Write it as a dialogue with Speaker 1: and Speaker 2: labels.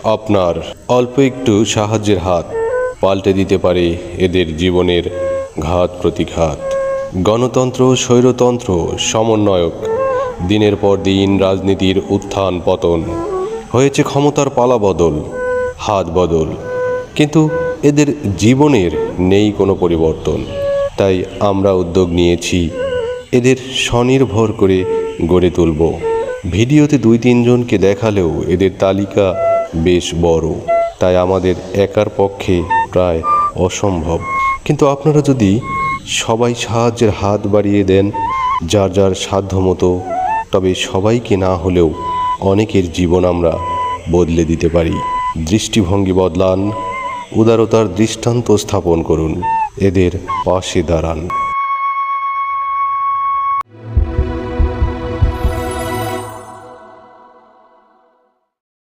Speaker 1: আপনার অল্প একটু সাহায্যের হাত পাল্টে দিতে পারে এদের জীবনের ঘাত প্রতিঘাত। গণতন্ত্র স্বৈরতন্ত্র সমন্বয়ক, দিনের পর দিন রাজনীতির উত্থান পতন, হয়েছে ক্ষমতার পালাবদল, হাত বদল, কিন্তু এদের জীবনের নেই কোনো পরিবর্তন। তাই আমরা উদ্যোগ নিয়েছি এদের স্বনির্ভর করে গড়ে তুলব। ভিডিওতে 2-3 জনকে দেখালেও এদের তালিকা বেশ বড়, তাই আমাদের একার পক্ষে প্রায় অসম্ভব। কিন্তু আপনারা যদি সবাই সাহায্যের হাত বাড়িয়ে দেন যার যার সাধ্য মতো, তবে সবাইকে না হলেও অনেকের জীবন আমরা বদলে দিতে পারি। দৃষ্টিভঙ্গি বদলান, উদারতার দৃষ্টান্ত স্থাপন করুন, এদের পাশে দাঁড়ান।